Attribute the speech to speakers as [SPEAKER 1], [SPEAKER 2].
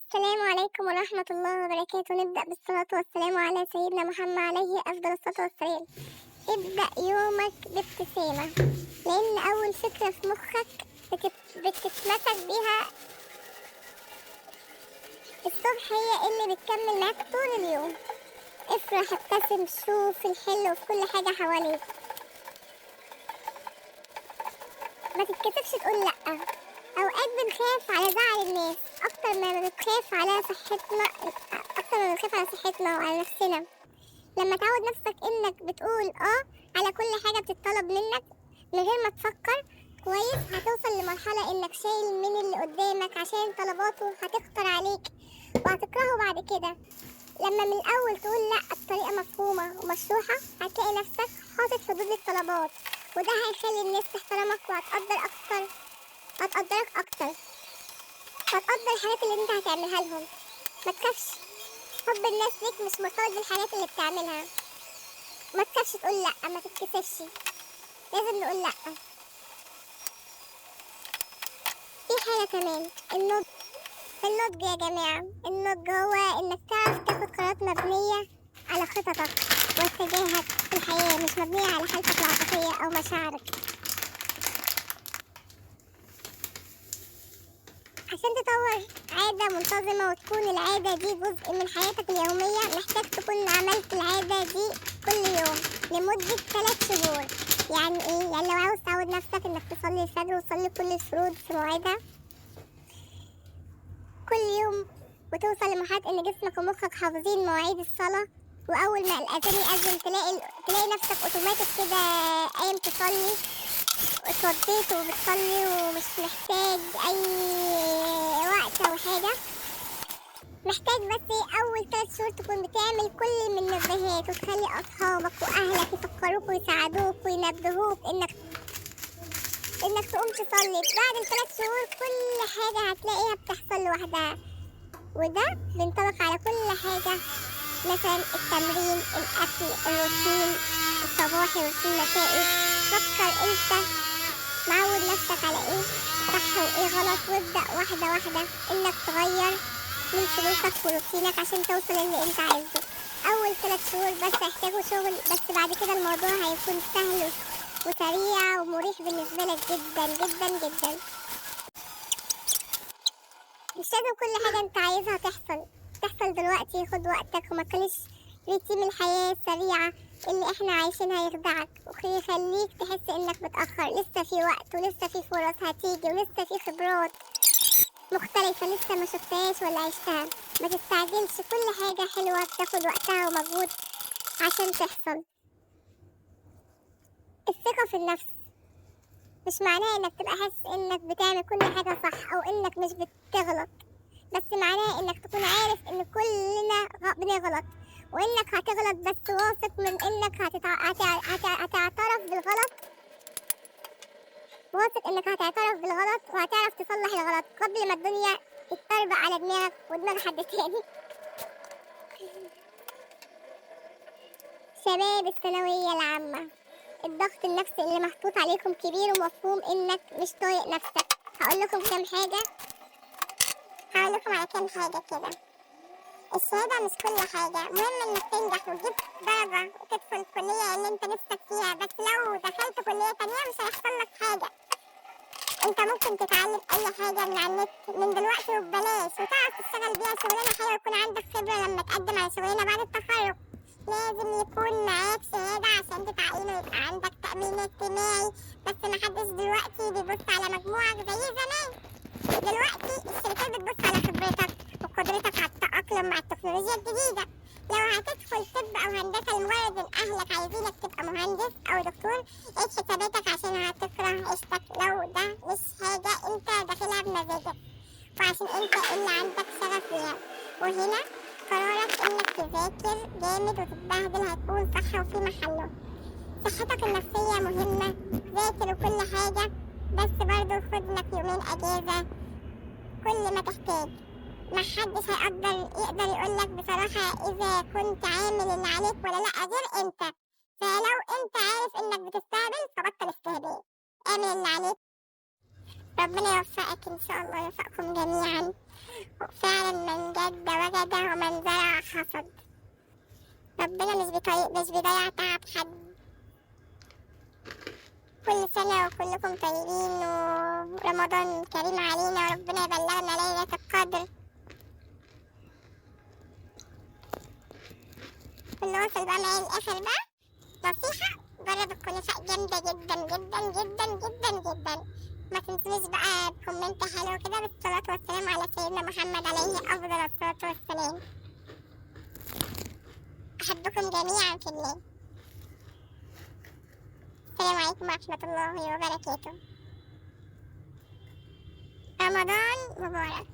[SPEAKER 1] السلام عليكم ورحمة الله وبركاته. نبدأ بالصلاة والسلام على سيدنا محمد عليه أفضل الصلاة والسلام. ابدأ يومك بابتسامة، لأن أول فكرة في مخك بتتمسك بيها الصبح هي اللي بتكمل معاك طول اليوم. افرح، ابتسم، شوف الحلو في كل حاجة حواليك. ما تتكسفش تقول لأ. أوقات بنخاف على زعل الناس أكتر ما بنخاف على صحتنا وعلى نفسنا. لما تعود نفسك إنك بتقول على كل حاجة بتطلب منك من غير ما تفكر كويس، هتوصل لمرحلة إنك شايل من اللي قدامك عشان طلباته هتخطر عليك وهتكرهه بعد كده. لما من الأول تقول لأ بطريقة مفهومة ومشروحة، هتلاقي نفسك حاطط حدود للطلبات، وده هيخلي الناس تحترمك وهتقدرك أكتر، وهتقدر الحاجات اللي انت هتعملها لهم. ما تخافش، حب الناس ليك مش مرتبط بالحاجات اللي بتعملها. ما تخافش تقول لأ، ما تتكسفش، لازم نقول لأ. في حاجة كمان، النضج يا جماعة. النضج هو إنك تعرف تاخد قرارات مبنية على خططك واتجاهك في الحياة، مش مبنية على حالتك العاطفية أو مشاعرك. عشان تطور عادة منتظمة وتكون العادة دي جزء من حياتك اليومية، محتاج تكون عملت العادة دي كل يوم لمدة 3 شهور. يعني ايه؟ يعني لو عاوز تعود نفسك انك تصلي الفجر وتصلي كل الفروض في مواعيدها كل يوم، وتوصل لمرحلة ان جسمك ومخك حافظين مواعيد الصلاة، واول ما الاذان يأذن تلاقي نفسك اوتوماتيك كده قايم تصلي، اتوضيت وبتصلي ومش محتاج اي وقت او حاجة. محتاج بس اول 3 شهور تكون بتعمل كل من النباهات، وتخلي اصحابك واهلك يفكروك ويساعدوك وينبهوك انك تقوم تصلي. بعد ال3 شهور كل حاجة هتلاقيها بتحصل لوحدها، وده بينطبق على كل حاجة، مثلا التمرين، الاكل، الروتين الصباحي، روتين المسائي. فكر انت معود نفسك على ايه صح وايه غلط، وابدأ واحدة واحدة انك تغير من سلوكك وروتينك عشان توصل اللي انت عايزه. اول 3 شهور بس هيحتاجوا شغل، بس بعد كده الموضوع هيكون سهل وسريع ومريح بالنسبة لك جدا جدا جدا. مش لازم كل حاجة انت عايزها تحصل دلوقتي. خد وقتك وما تخليش رتم الحياة السريعة اللي احنا عايشينها يخدعك ويخليك تحس انك متأخر. لسه في وقت ولسه في فرص هتيجي ولسه في خبرات مختلفة لسه ما شفتهاش ولا عشتها. ما تستعجلش، كل حاجة حلوة بتاخد وقتها ومجهود عشان تحصل. الثقة في النفس مش معناه انك تبقى حاسس انك بتعمل كل حاجة صح او انك مش بتغلط، بس معناه انك تكون عارف ان كلنا بنغلط، وانك هتغلط، بس واثق من انك هتعترف بالغلط. واثق انك هتعترف بالغلط وهتعرف تصلح الغلط قبل ما الدنيا تتطربق على دماغك ودماغ حد تاني. شباب الثانوية العامة، الضغط النفسي اللي محطوط عليكم كبير، ومفهوم انك مش طايق نفسك. هقول لكم على كام حاجة كده. الشهادة مش كل حاجة، مهم انك تنجح وتجيب درجة وتدخل الكلية اللي انت نفسك فيها، بس لو دخلت كلية تانية مش هيحصل لك حاجة. انت ممكن تتعلم اي حاجة من على النت من دلوقتي وببلاش، وتعرف تشتغل بيها شغلانة حلوة ويكون عندك خبرة لما تقدم على شغلانة بعد التخرج. لازم يكون معاك شهادة عشان تتعين ويبقى عندك تأمين اجتماعي، بس محدش دلوقتي بيبص على مجموعك زي زمان. دلوقتي الشركات بتبص على خبرتك وقدرتك على التأقلم مع التكنولوجيا الجديدة. لو هتدخل طب أو هندسة لمجرد إن أهلك عايزينك تبقى مهندس أو دكتور، عيد حساباتك عشان هتكره عيشتك لو ده مش حاجة أنت داخلها بمزاجك، وعشان أنت اللي عندك شغف ليها. وهنا قرارك إنك تذاكر جامد وتتبهدل هيكون صح وفي محله. صحتك النفسية مهمة، ذاكر وكل حاجة، بس برضه خد لك يومين أجازة كل ما تحتاج. محدش يقدر يقولك بصراحة إذا كنت عامل اللي عليك ولا لأ غير أنت. فلو أنت عارف إنك بتستهبل فبطل استهبال، اعمل اللي عليك. ربنا يوفقك إن شاء الله، يوفقكم جميعا. فعلا من جد وجد ومن زرع حصد. ربنا مش بيضيع تعب حد. كل سنة وكلكم طيبين، ورمضان كريم علينا، وربنا يبلغنا ليلة القدر. كله وصل بقى معايا الآخر بقى. نصيحة: جرب الكنافة، جامدة جدا جدا جدا جدا جدا. ما تنسوش بقى بكومنت حلو كده بالصلاة والسلام على سيدنا محمد عليه أفضل الصلاة والسلام. أحبكم جميعا في الله. السلام عليكم ورحمة الله وبركاته. رمضان مبارك.